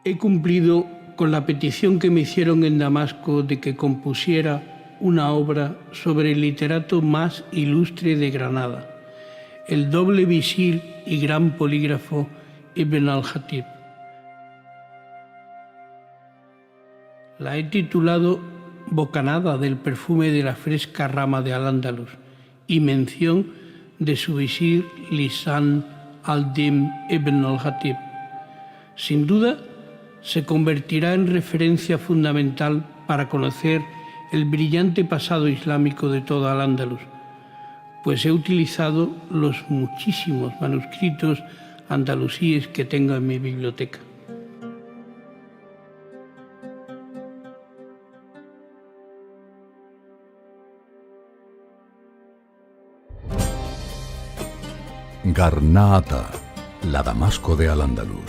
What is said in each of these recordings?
He cumplido con la petición que me hicieron en Damasco de que compusiera una obra sobre el literato más ilustre de Granada, el doble visir y gran polígrafo Ibn al-Jatib. La he titulado Bocanada del perfume de la fresca rama de Al-Ándalus y mención de su visir Lisan al-Din Ibn al-Jatib. Sin duda, se convertirá en referencia fundamental para conocer el brillante pasado islámico de toda Al-Ándalus, pues he utilizado los muchísimos manuscritos andalusíes que tengo en mi biblioteca. Garnata, la Damasco de Al-Ándalus.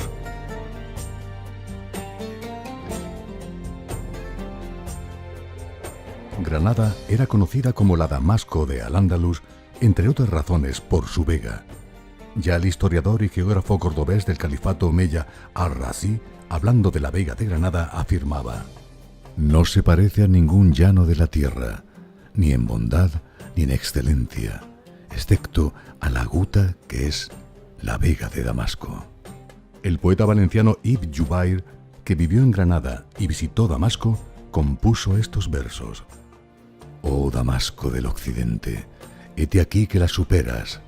Granada era conocida como la Damasco de Al-Ándalus, entre otras razones por su vega. Ya el historiador y geógrafo cordobés del califato omeya Al-Razi, hablando de la vega de Granada, afirmaba: «No se parece a ningún llano de la tierra, ni en bondad ni en excelencia, excepto a la Guta, que es la vega de Damasco». El poeta valenciano Ibn Jubair, que vivió en Granada y visitó Damasco, compuso estos versos: «Oh Damasco del occidente, hete aquí que la superas.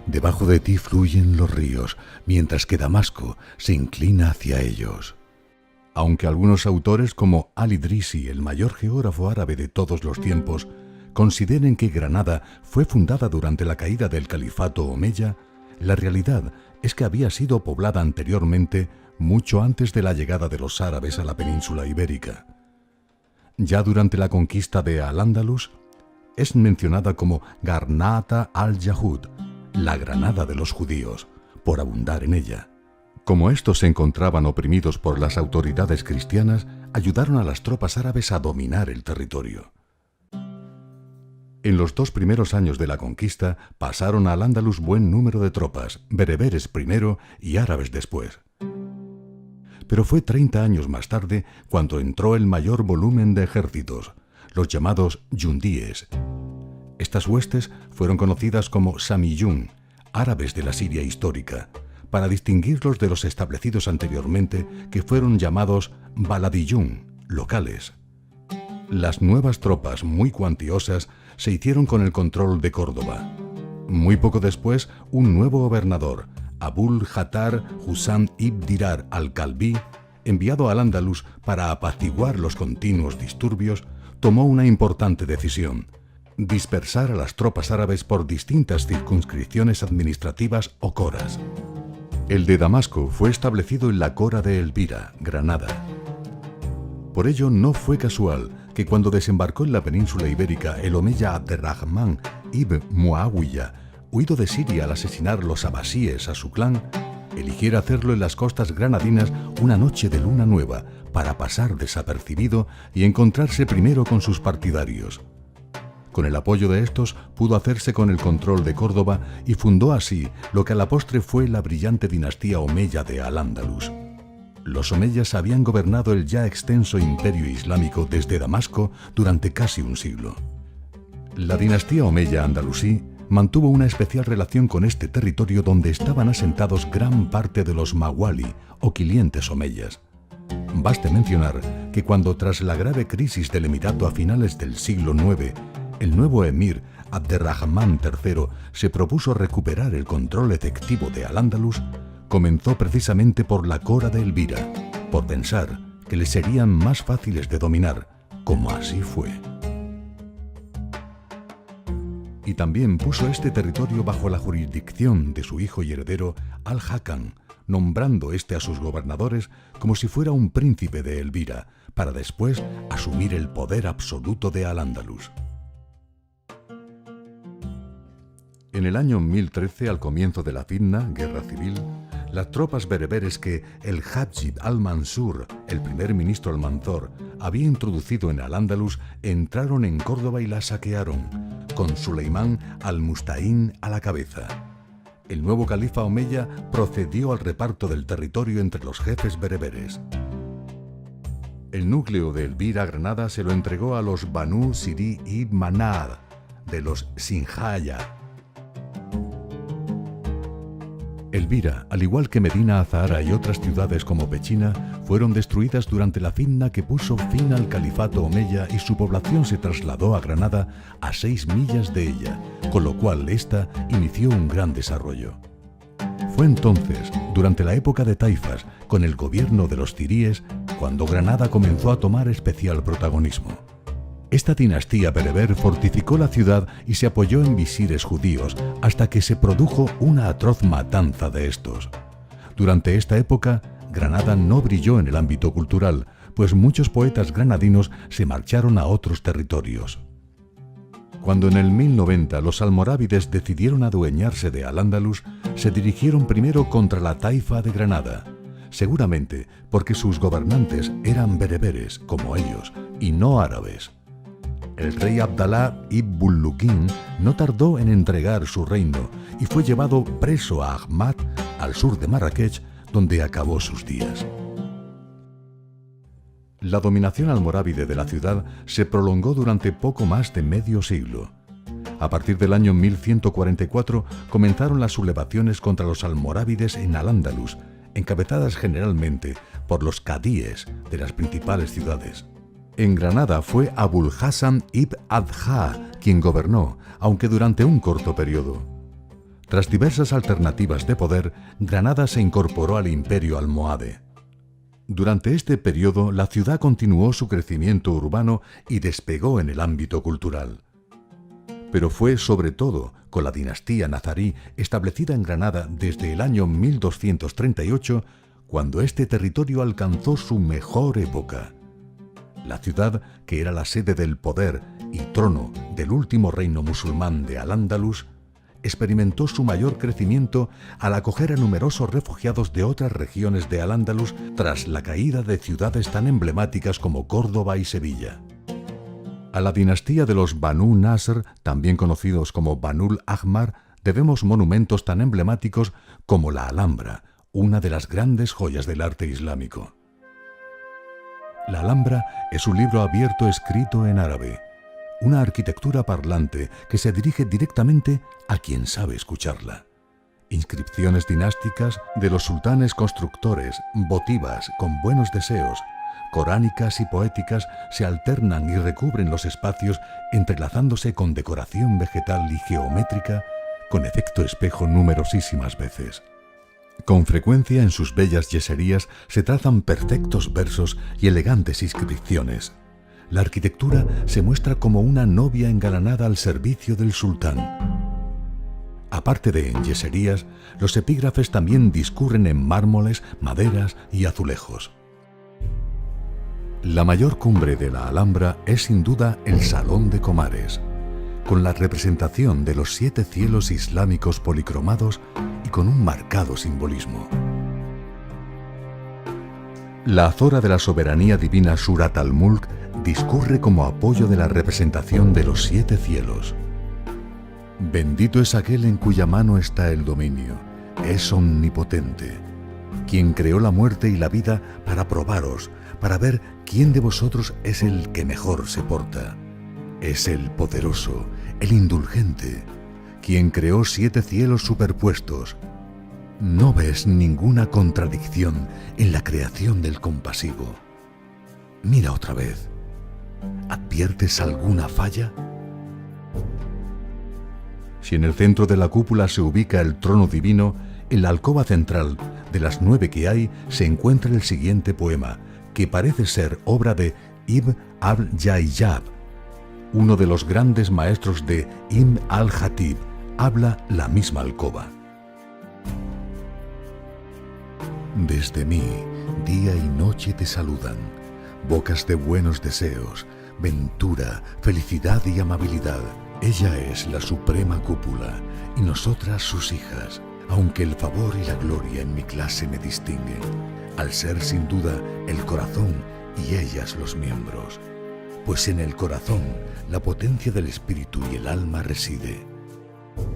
Debajo de ti fluyen los ríos, mientras que Damasco se inclina hacia ellos». Aunque algunos autores, como Al-Idrisi, el mayor geógrafo árabe de todos los tiempos, consideren que Granada fue fundada durante la caída del califato omeya, la realidad es que había sido poblada anteriormente, mucho antes de la llegada de los árabes a la península ibérica. Ya durante la conquista de Al-Ándalus, es mencionada como Garnata al-Yahud, la Granada de los judíos, por abundar en ella. Como estos se encontraban oprimidos por las autoridades cristianas, ayudaron a las tropas árabes a dominar el territorio. En los 2 primeros años de la conquista pasaron a Al-Ándalus buen número de tropas, bereberes primero y árabes después. Pero fue 30 años más tarde cuando entró el mayor volumen de ejércitos, los llamados yundíes. Estas huestes fueron conocidas como samiyún, árabes de la Siria histórica, para distinguirlos de los establecidos anteriormente, que fueron llamados baladiyún, locales. Las nuevas tropas, muy cuantiosas, se hicieron con el control de Córdoba. Muy poco después, un nuevo gobernador, Abul Jatar Husam ibn Dirar al-Kalbi, enviado al Andalus para apaciguar los continuos disturbios, tomó una importante decisión: dispersar a las tropas árabes por distintas circunscripciones administrativas o coras. El de Damasco fue establecido en la cora de Elvira, Granada. Por ello no fue casual que cuando desembarcó en la península ibérica el omeya Abderrahman ibn Muawiyah, huido de Siria al asesinar los abasíes a su clan, eligiera hacerlo en las costas granadinas una noche de luna nueva para pasar desapercibido y encontrarse primero con sus partidarios. Con el apoyo de estos pudo hacerse con el control de Córdoba y fundó así lo que a la postre fue la brillante dinastía omeya de Al-Ándalus. Los omeyas habían gobernado el ya extenso imperio islámico desde Damasco durante casi un siglo. La dinastía omeya andalusí mantuvo una especial relación con este territorio donde estaban asentados gran parte de los mawali o clientes omeyas. Baste mencionar que cuando tras la grave crisis del emirato a finales del siglo IX, el nuevo emir Abderrahman III se propuso recuperar el control efectivo de Al-Ándalus, comenzó precisamente por la cora de Elvira, por pensar que les serían más fáciles de dominar, como así fue. Y también puso este territorio bajo la jurisdicción de su hijo y heredero Al-Hakam, nombrando este a sus gobernadores como si fuera un príncipe de Elvira, para después asumir el poder absoluto de Al-Ándalus. En el año 1013, al comienzo de la Fitna, guerra civil, las tropas bereberes que el Hajib al-Mansur, el primer ministro Almanzor, había introducido en Al-Ándalus, entraron en Córdoba y la saquearon, con Suleimán al-Musta'ín a la cabeza. el nuevo califa omeya procedió al reparto del territorio entre los jefes bereberes. El núcleo de Elvira Granada se lo entregó a los Banú Siri ibn Manad, de los Sinjaya. Elvira, al igual que Medina Azahara y otras ciudades como Pechina, fueron destruidas durante la fitna que puso fin al califato omeya y su población se trasladó a Granada a 6 millas de ella, con lo cual ésta inició un gran desarrollo. Fue entonces, durante la época de Taifas, con el gobierno de los ziríes, cuando Granada comenzó a tomar especial protagonismo. Esta dinastía bereber fortificó la ciudad y se apoyó en visires judíos hasta que se produjo una atroz matanza de estos. Durante esta época, Granada no brilló en el ámbito cultural, pues muchos poetas granadinos se marcharon a otros territorios. Cuando en el 1090 los almorávides decidieron adueñarse de Al-Ándalus, se dirigieron primero contra la taifa de Granada, seguramente porque sus gobernantes eran bereberes, como ellos, y no árabes. El rey Abdalá ibn Bulukin no tardó en entregar su reino y fue llevado preso a Ahmad, al sur de Marrakech, donde acabó sus días. La dominación almorávide de la ciudad se prolongó durante poco más de medio siglo. A partir del año 1144 comenzaron las sublevaciones contra los almorávides en Al-Ándalus, encabezadas generalmente por los cadíes de las principales ciudades. En Granada fue Abul Hasan ibn Adha quien gobernó, aunque durante un corto periodo. Tras diversas alternativas de poder, Granada se incorporó al imperio almohade. Durante este periodo, la ciudad continuó su crecimiento urbano y despegó en el ámbito cultural. Pero fue sobre todo con la dinastía nazarí establecida en Granada desde el año 1238 cuando este territorio alcanzó su mejor época. La ciudad, que era la sede del poder y trono del último reino musulmán de Al-Ándalus, experimentó su mayor crecimiento al acoger a numerosos refugiados de otras regiones de Al-Ándalus tras la caída de ciudades tan emblemáticas como Córdoba y Sevilla. A la dinastía de los Banú Nasr, también conocidos como Banul Ahmar, debemos monumentos tan emblemáticos como la Alhambra, una de las grandes joyas del arte islámico. La Alhambra es un libro abierto escrito en árabe, una arquitectura parlante que se dirige directamente a quien sabe escucharla. Inscripciones dinásticas de los sultanes constructores, votivas con buenos deseos, coránicas y poéticas se alternan y recubren los espacios entrelazándose con decoración vegetal y geométrica con efecto espejo numerosísimas veces. Con frecuencia en sus bellas yeserías se trazan perfectos versos y elegantes inscripciones. La arquitectura se muestra como una novia engalanada al servicio del sultán. Aparte de en yeserías, los epígrafes también discurren en mármoles, maderas y azulejos. La mayor cumbre de la Alhambra es sin duda el Salón de Comares, con la representación de los 7 cielos islámicos policromados y con un marcado simbolismo. La azora de la soberanía divina Surat al-Mulk discurre como apoyo de la representación de los 7 cielos. Bendito es aquel en cuya mano está el dominio, es omnipotente, quien creó la muerte y la vida para probaros, para ver quién de vosotros es el que mejor se porta. Es el poderoso, el indulgente, quien creó 7 cielos superpuestos. ¿No ves ninguna contradicción en la creación del compasivo? Mira otra vez. ¿Adviertes alguna falla? Si en el centro de la cúpula se ubica el trono divino, en la alcoba central, de las 9 que hay, se encuentra el siguiente poema, que parece ser obra de Ibn al-Jayyab, uno de los grandes maestros de Ibn al-Jatib. Habla la misma alcoba. Desde mí, día y noche te saludan, bocas de buenos deseos, ventura, felicidad y amabilidad. Ella es la suprema cúpula, y nosotras sus hijas, aunque el favor y la gloria en mi clase me distinguen, al ser sin duda el corazón y ellas los miembros, pues en el corazón la potencia del espíritu y el alma reside.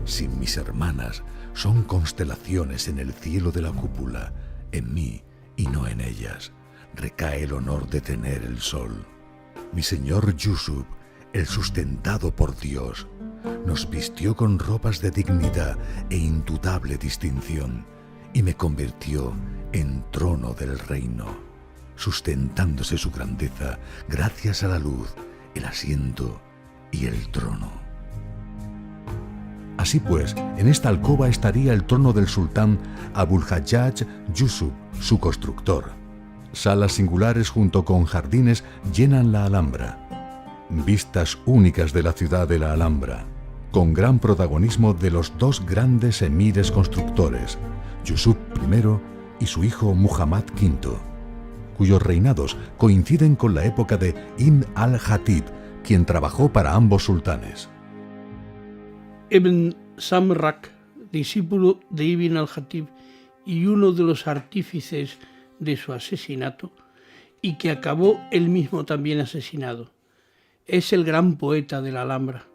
Sin mis hermanas, son constelaciones en el cielo de la cúpula. En mí, y no en ellas, recae el honor de tener el sol. Mi señor Yusuf, el sustentado por Dios, nos vistió con ropas de dignidad e indudable distinción y me convirtió en trono del reino, sustentándose su grandeza gracias a la luz, el asiento y el trono. Así pues, en esta alcoba estaría el trono del sultán Abul Hajjaj Yusuf, su constructor. Salas singulares junto con jardines llenan la Alhambra. Vistas únicas de la ciudad de la Alhambra, con gran protagonismo de los dos grandes emires constructores, Yusuf I y su hijo Muhammad V, cuyos reinados coinciden con la época de Ibn al-Hatib, quien trabajó para ambos sultanes. Ibn Samrak, discípulo de Ibn al-Hatib y uno de los artífices de su asesinato, y que acabó él mismo también asesinado, es el gran poeta de la Alhambra,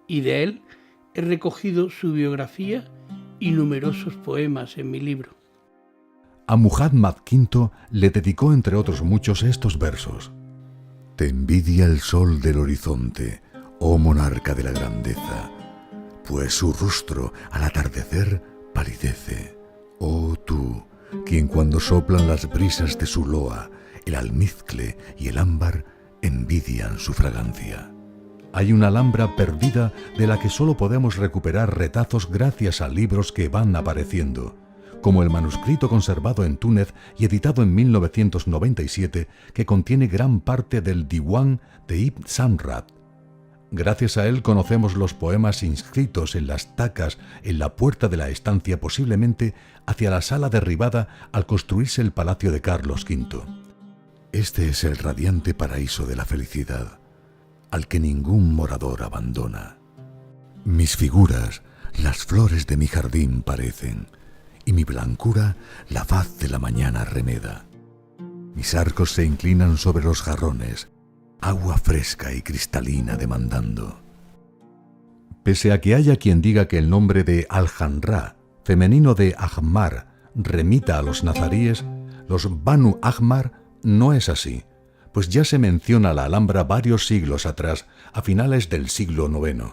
y de él he recogido su biografía y numerosos poemas en mi libro. A Muhammad V le dedicó, entre otros muchos, estos versos. Te envidia el sol del horizonte, oh monarca de la grandeza, pues su rostro al atardecer palidece. Oh tú, quien cuando soplan las brisas de su loa, el almizcle y el ámbar envidian su fragancia. Hay una Alhambra perdida de la que solo podemos recuperar retazos gracias a libros que van apareciendo, como el manuscrito conservado en Túnez y editado en 1997, que contiene gran parte del Diwan de Ibn Samrat. Gracias a él conocemos los poemas inscritos en las tacas en la puerta de la estancia, posiblemente hacia la sala derribada al construirse el palacio de Carlos V. Este es el radiante paraíso de la felicidad, al que ningún morador abandona. Mis figuras, las flores de mi jardín parecen, y mi blancura la faz de la mañana remeda. Mis arcos se inclinan sobre los jarrones, agua fresca y cristalina demandando. Pese a que haya quien diga que el nombre de Al-Janra, femenino de Ahmar, remita a los nazaríes, los Banu Ahmar no es así, pues ya se menciona la Alhambra varios siglos atrás, a finales del siglo IX.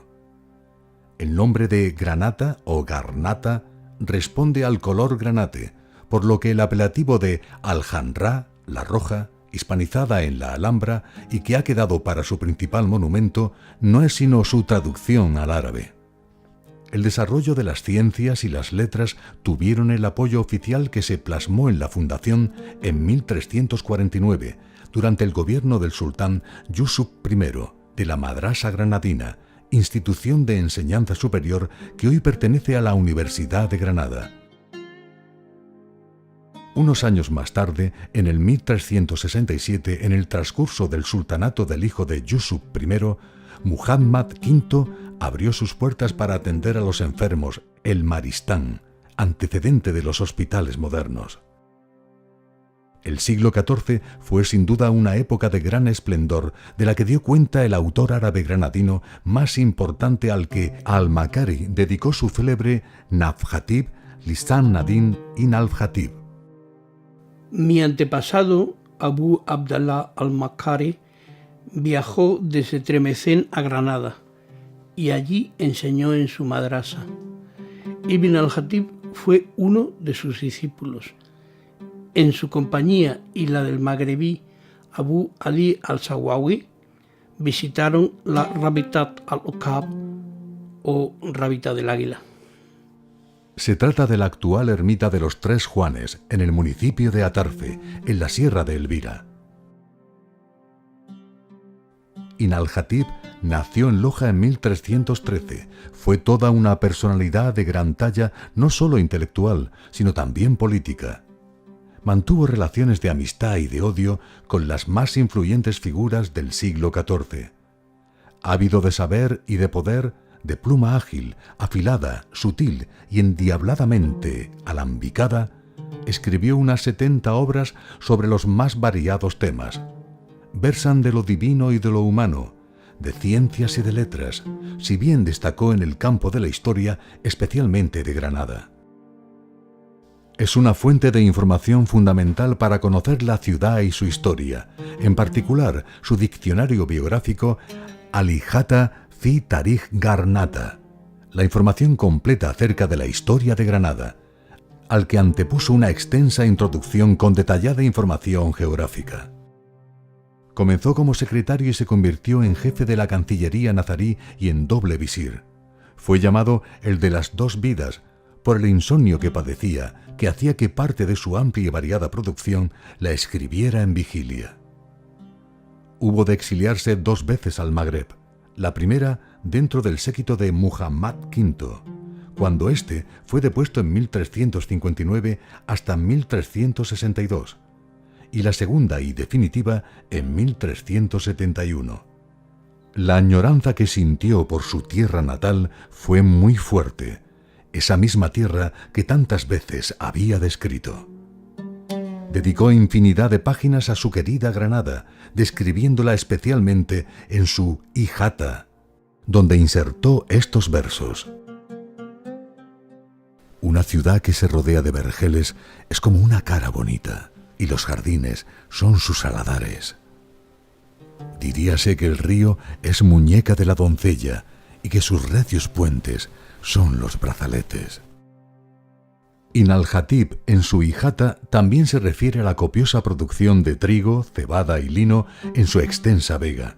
El nombre de Granata o Garnata responde al color granate, por lo que el apelativo de Al-Janra, la roja, hispanizada en la Alhambra y que ha quedado para su principal monumento, no es sino su traducción al árabe. El desarrollo de las ciencias y las letras tuvieron el apoyo oficial que se plasmó en la fundación en 1349, durante el gobierno del sultán Yusuf I de la Madrasa Granadina, institución de enseñanza superior que hoy pertenece a la Universidad de Granada. Unos años más tarde, en el 1367, en el transcurso del sultanato del hijo de Yusuf I, Muhammad V abrió sus puertas para atender a los enfermos, el Maristán, antecedente de los hospitales modernos. El siglo XIV fue sin duda una época de gran esplendor, de la que dio cuenta el autor árabe granadino más importante al que al-Makari dedicó su célebre Nafhatib, Lisan Nadin in al-Hatib. Mi antepasado, Abu Abdallah al-Makari, viajó desde Tremecén a Granada y allí enseñó en su madrasa. Ibn al-Hatib fue uno de sus discípulos. En su compañía y la del magrebí Abu Ali al-Sawawi visitaron la Rabitat al-Okab o Rábita del Águila. Se trata de la actual ermita de los Tres Juanes, en el municipio de Atarfe, en la Sierra de Elvira. Ibn al-Hatib nació en Loja en 1313. Fue toda una personalidad de gran talla, no solo intelectual, sino también política. Mantuvo relaciones de amistad y de odio con las más influyentes figuras del siglo XIV. Ávido de saber y de poder, de pluma ágil, afilada, sutil y endiabladamente alambicada, escribió unas 70 obras sobre los más variados temas. Versan de lo divino y de lo humano, de ciencias y de letras, si bien destacó en el campo de la historia, especialmente de Granada. Es una fuente de información fundamental para conocer la ciudad y su historia, en particular su diccionario biográfico Al-Ihata fi Tarikh Garnata, la información completa acerca de la historia de Granada, al que antepuso una extensa introducción con detallada información geográfica. Comenzó como secretario y se convirtió en jefe de la Cancillería nazarí y en doble visir. Fue llamado el de las dos vidas por el insomnio que padecía, que hacía que parte de su amplia y variada producción la escribiera en vigilia. Hubo de exiliarse 2 veces al Magreb, la primera dentro del séquito de Muhammad V, cuando éste fue depuesto en 1359 hasta 1362, y la segunda y definitiva en 1371. La añoranza que sintió por su tierra natal fue muy fuerte, esa misma tierra que tantas veces había descrito. Dedicó infinidad de páginas a su querida Granada, describiéndola especialmente en su Ihata, donde insertó estos versos. Una ciudad que se rodea de vergeles es como una cara bonita, y los jardines son sus aladares. Diríase que el río es muñeca de la doncella y que sus recios puentes son los brazaletes. Ibn al-Jatib, en su Ihata, también se refiere a la copiosa producción de trigo, cebada y lino en su extensa vega,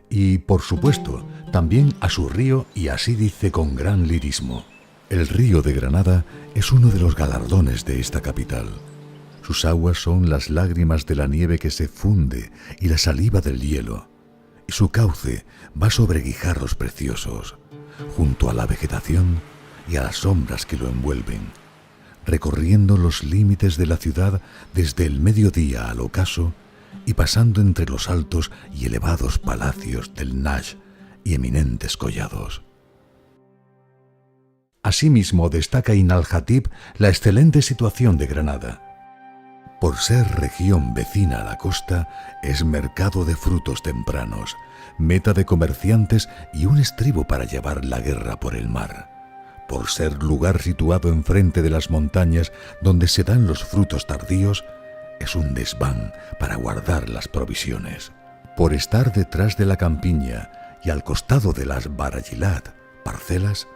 y, por supuesto, también a su río, y así dice con gran lirismo: el río de Granada es uno de los galardones de esta capital. Sus aguas son las lágrimas de la nieve que se funde y la saliva del hielo, y su cauce va sobre guijarros preciosos, junto a la vegetación y a las sombras que lo envuelven, recorriendo los límites de la ciudad desde el mediodía al ocaso y pasando entre los altos y elevados palacios del Najd y eminentes collados. Asimismo destaca Ibn al-Jatib la excelente situación de Granada. Por ser región vecina a la costa, es mercado de frutos tempranos, meta de comerciantes y un estribo para llevar la guerra por el mar. Por ser lugar situado enfrente de las montañas donde se dan los frutos tardíos, es un desván para guardar las provisiones. Por estar detrás de la campiña y al costado de las Barajilat, parcelas,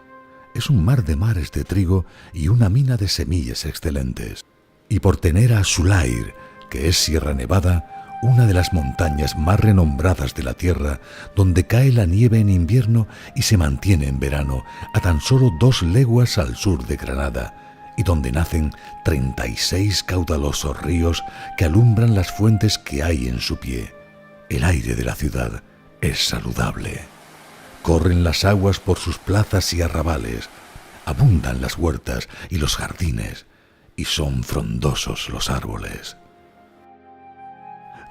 es un mar de mares de trigo y una mina de semillas excelentes. Y por tener a Sulair, que es Sierra Nevada, una de las montañas más renombradas de la tierra, donde cae la nieve en invierno y se mantiene en verano, a tan solo 2 leguas al sur de Granada, y donde nacen 36 caudalosos ríos que alumbran las fuentes que hay en su pie. El aire de la ciudad es saludable. Corren las aguas por sus plazas y arrabales, abundan las huertas y los jardines, y son frondosos los árboles.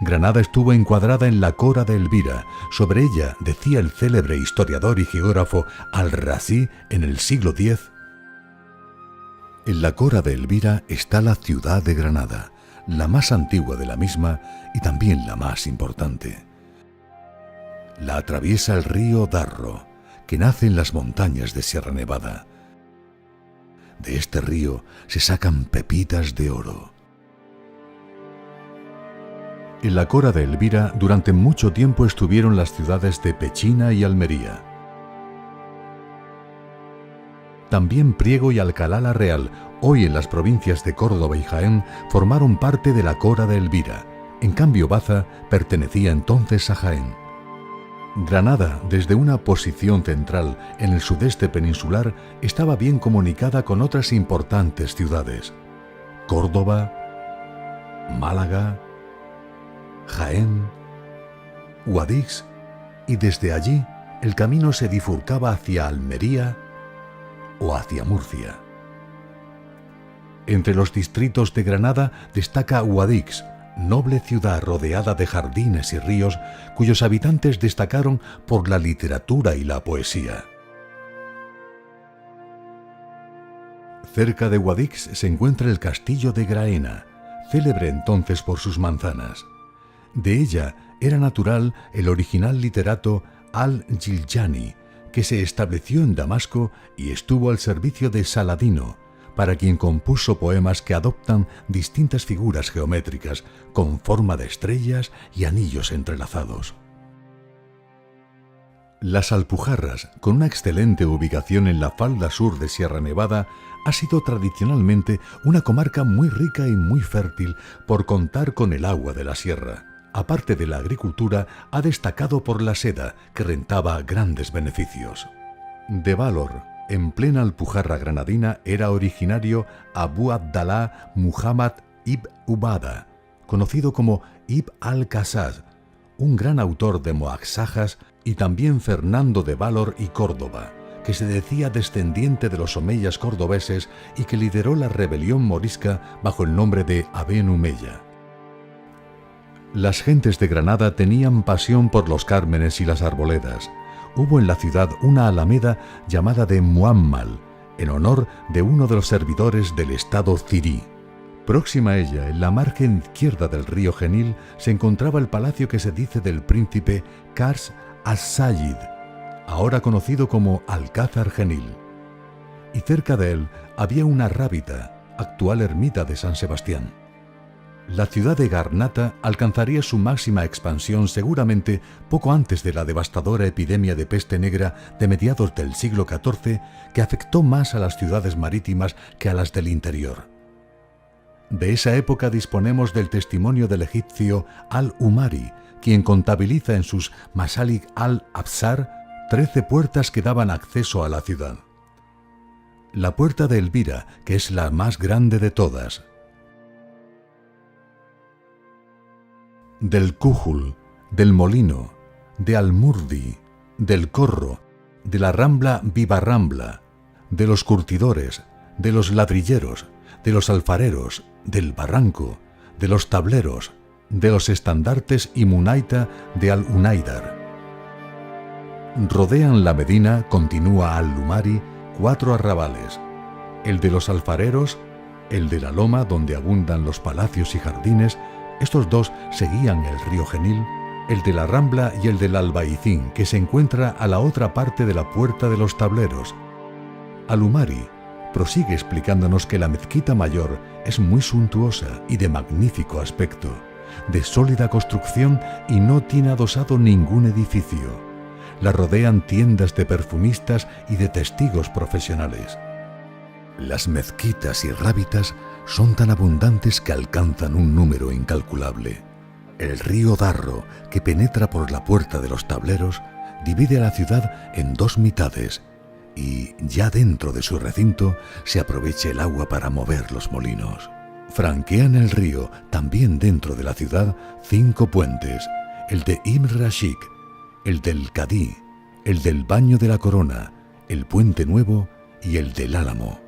Granada estuvo encuadrada en la Cora de Elvira. Sobre ella decía el célebre historiador y geógrafo Al-Razi en el siglo X: en la Cora de Elvira está la ciudad de Granada, la más antigua de la misma y también la más importante. La atraviesa el río Darro, que nace en las montañas de Sierra Nevada. De este río se sacan pepitas de oro. En la Cora de Elvira durante mucho tiempo estuvieron las ciudades de Pechina y Almería. También Priego y Alcalá la Real, hoy en las provincias de Córdoba y Jaén, formaron parte de la Cora de Elvira. En cambio, Baza pertenecía entonces a Jaén. Granada, desde una posición central en el sudeste peninsular, estaba bien comunicada con otras importantes ciudades: Córdoba, Málaga, Jaén, Guadix, y desde allí el camino se bifurcaba hacia Almería o hacia Murcia. Entre los distritos de Granada destaca Guadix, noble ciudad rodeada de jardines y ríos, cuyos habitantes destacaron por la literatura y la poesía. Cerca de Guadix se encuentra el castillo de Graena, célebre entonces por sus manzanas. De ella era natural el original literato al-Jiljani, que se estableció en Damasco y estuvo al servicio de Saladino, para quien compuso poemas que adoptan distintas figuras geométricas con forma de estrellas y anillos entrelazados. Las Alpujarras, con una excelente ubicación en la falda sur de Sierra Nevada, ha sido tradicionalmente una comarca muy rica y muy fértil por contar con el agua de la sierra. Aparte de la agricultura, ha destacado por la seda, que rentaba grandes beneficios. De Valor, en plena Alpujarra granadina, era originario Abu Abdallah Muhammad ibn Ubada, conocido como Ibn al-Qasas, un gran autor de moaxajas, y también Fernando de Valor y Córdoba, que se decía descendiente de los omeyas cordobeses y que lideró la rebelión morisca bajo el nombre de Aben Umeya. Las gentes de Granada tenían pasión por los cármenes y las arboledas. Hubo en la ciudad una alameda llamada de Muammal, en honor de uno de los servidores del estado zirí. Próxima a ella, en la margen izquierda del río Genil, se encontraba el palacio que se dice del príncipe Qars as-Sayyid, ahora conocido como Alcázar Genil. Y cerca de él había una rábita, actual ermita de San Sebastián. La ciudad de Garnata alcanzaría su máxima expansión seguramente poco antes de la devastadora epidemia de peste negra de mediados del siglo XIV, que afectó más a las ciudades marítimas que a las del interior. De esa época disponemos del testimonio del egipcio al-Umari, quien contabiliza en sus Masalik al-Absar 13 puertas que daban acceso a la ciudad. La puerta de Elvira, que es la más grande de todas. Del Cújul, del Molino, de Almurdi, del Corro, de la Rambla Vivarrambla, de los curtidores, de los ladrilleros, de los alfareros, del barranco, de los tableros, de los estandartes y Munaita de Al-Unaidar. Rodean la Medina, continúa Al-Umari, 4 arrabales: el de los alfareros, el de la Loma, donde abundan los palacios y jardines, estos dos seguían el río Genil, el de la Rambla y el del Albaicín, que se encuentra a la otra parte de la Puerta de los Tableros. Al-Umari prosigue explicándonos que la mezquita mayor es muy suntuosa y de magnífico aspecto, de sólida construcción y no tiene adosado ningún edificio. La rodean tiendas de perfumistas y de testigos profesionales. Las mezquitas y rábitas son tan abundantes que alcanzan un número incalculable. El río Darro, que penetra por la Puerta de los Tableros, divide a la ciudad en 2 mitades, y ya dentro de su recinto se aprovecha el agua para mover los molinos. Franquean el río, también dentro de la ciudad, 5 puentes: el de Ibn Rashid, el del Cadí, el del Baño de la Corona, el Puente Nuevo y el del Álamo.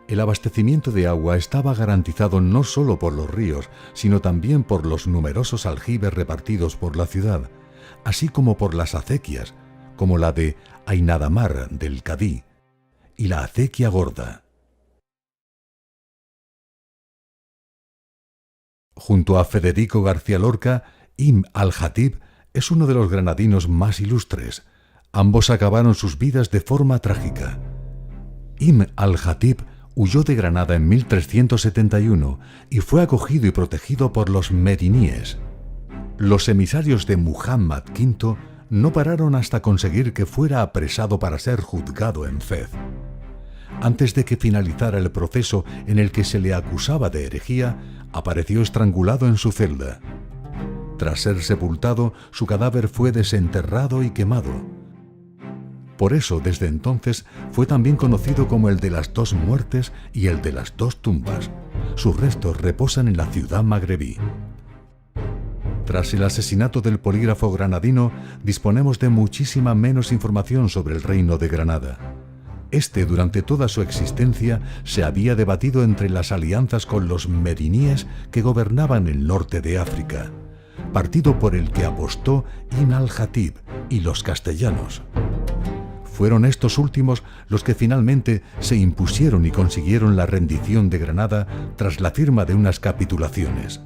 El abastecimiento de agua estaba garantizado no solo por los ríos, sino también por los numerosos aljibes repartidos por la ciudad, así como por las acequias, como la de Ainadamar del Cadí y la acequia gorda. Junto a Federico García Lorca, Ibn al-Jatib es uno de los granadinos más ilustres. Ambos acabaron sus vidas de forma trágica. Ibn al-Jatib huyó de Granada en 1371 y fue acogido y protegido por los meriníes. Los emisarios de Muhammad V no pararon hasta conseguir que fuera apresado para ser juzgado en Fez. Antes de que finalizara el proceso en el que se le acusaba de herejía, apareció estrangulado en su celda. Tras ser sepultado, su cadáver fue desenterrado y quemado. Por eso, desde entonces, fue también conocido como el de las 2 muertes y el de las 2 tumbas. Sus restos reposan en la ciudad magrebí. Tras el asesinato del polígrafo granadino, disponemos de muchísima menos información sobre el reino de Granada. Este, durante toda su existencia, se había debatido entre las alianzas con los meriníes que gobernaban el norte de África, partido por el que apostó Ibn al-Jatib, y los castellanos. Fueron estos últimos los que finalmente se impusieron y consiguieron la rendición de Granada tras la firma de unas capitulaciones.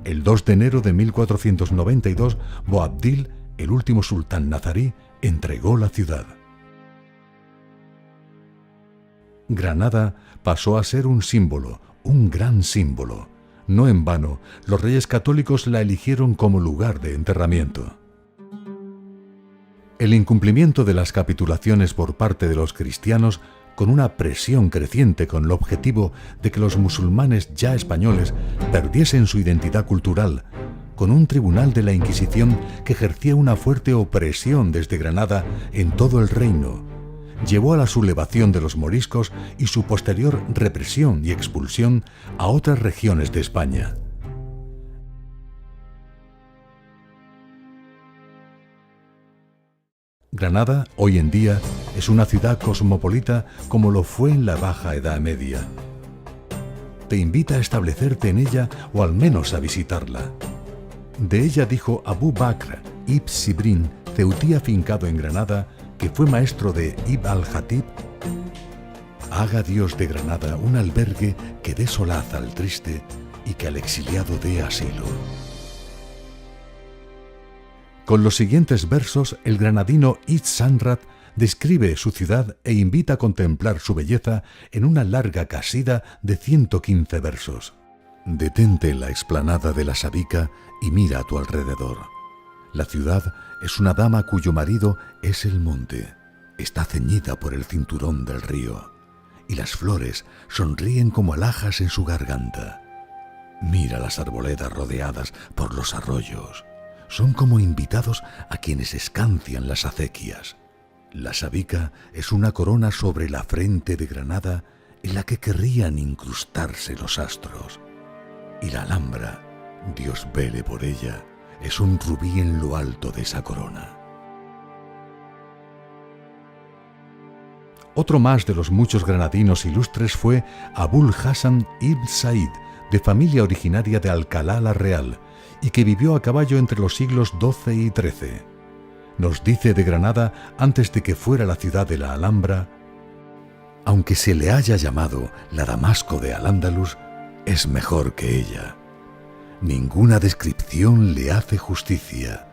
El 2 de enero de 1492, Boabdil, el último sultán nazarí, entregó la ciudad. Granada pasó a ser un símbolo, un gran símbolo. No en vano, los reyes católicos la eligieron como lugar de enterramiento. El incumplimiento de las capitulaciones por parte de los cristianos, con una presión creciente con el objetivo de que los musulmanes ya españoles perdiesen su identidad cultural, con un tribunal de la Inquisición que ejercía una fuerte opresión desde Granada en todo el reino, llevó a la sublevación de los moriscos y su posterior represión y expulsión a otras regiones de España. Granada, hoy en día, es una ciudad cosmopolita como lo fue en la Baja Edad Media. Te invita a establecerte en ella o al menos a visitarla. De ella dijo Abu Bakr ibn Sibrin, ceutí afincado en Granada, que fue maestro de Ibn al-Hatib: haga Dios de Granada un albergue que dé solaz al triste y que al exiliado dé asilo. Con los siguientes versos, el granadino Ibn Sanrat describe su ciudad e invita a contemplar su belleza en una larga casida de 115 versos. Detente en la explanada de la Sabica y mira a tu alrededor. La ciudad es una dama cuyo marido es el monte. Está ceñida por el cinturón del río, y las flores sonríen como alhajas en su garganta. Mira las arboledas rodeadas por los arroyos. Son como invitados a quienes escancian las acequias. La Sabica es una corona sobre la frente de Granada en la que querrían incrustarse los astros. Y la Alhambra, Dios vele por ella, es un rubí en lo alto de esa corona. Otro más de los muchos granadinos ilustres fue Abul Hasan ibn Said, de familia originaria de Alcalá la Real, y que vivió a caballo entre los siglos XII y XIII. Nos dice de Granada, antes de que fuera la ciudad de la Alhambra: aunque se le haya llamado la Damasco de Al-Ándalus, es mejor que ella. Ninguna descripción le hace justicia,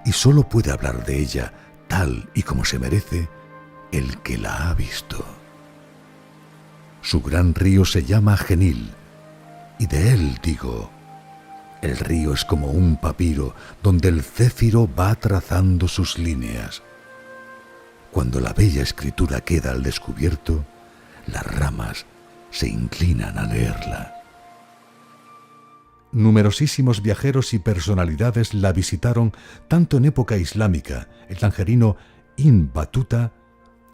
y solo puede hablar de ella tal y como se merece el que la ha visto. Su gran río se llama Genil, y de él digo: el río es como un papiro donde el céfiro va trazando sus líneas. Cuando la bella escritura queda al descubierto, las ramas se inclinan a leerla. Numerosísimos viajeros y personalidades la visitaron tanto en época islámica, el tangerino Ibn Battuta,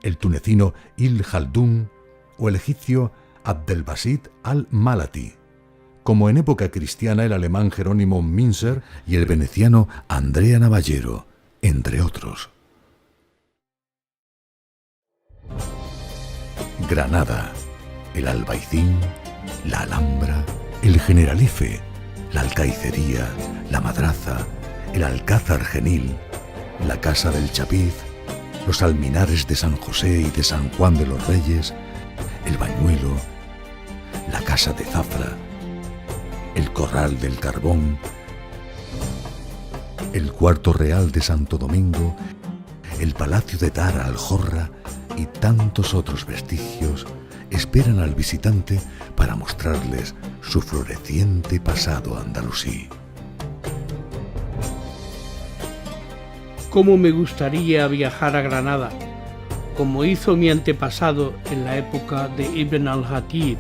el tunecino Ibn Khaldún o el egipcio Abdelbasit al-Malati, como en época cristiana el alemán Jerónimo Münzer y el veneciano Andrea Navallero, entre otros. Granada, el Albaicín, la Alhambra, el Generalife, la Alcaicería, la Madraza, el Alcázar Genil, la Casa del Chapiz, los alminares de San José y de San Juan de los Reyes, el Bañuelo, la Casa de Zafra, el Corral del Carbón, el Cuarto Real de Santo Domingo, el Palacio de Dar al-Jorra y tantos otros vestigios esperan al visitante para mostrarles su floreciente pasado andalusí. ¿Cómo me gustaría viajar a Granada, como hizo mi antepasado en la época de Ibn al-Hatib,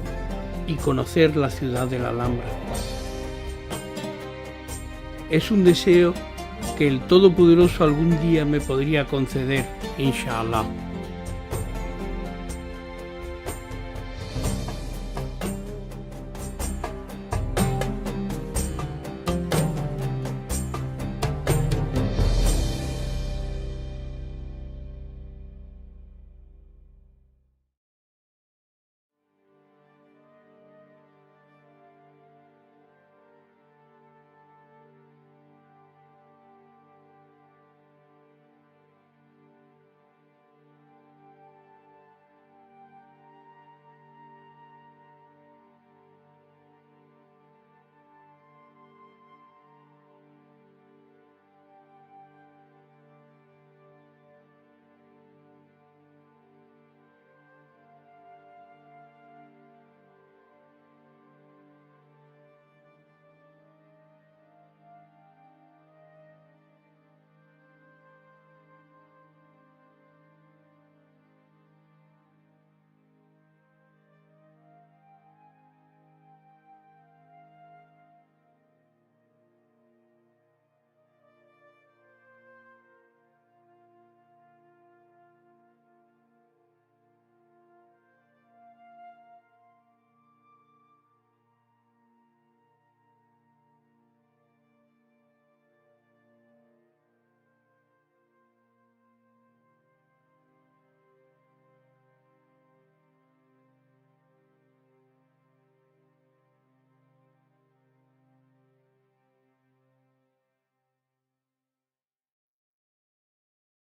y conocer la ciudad de la Alhambra? Es un deseo que el Todopoderoso algún día me podría conceder, inshallah.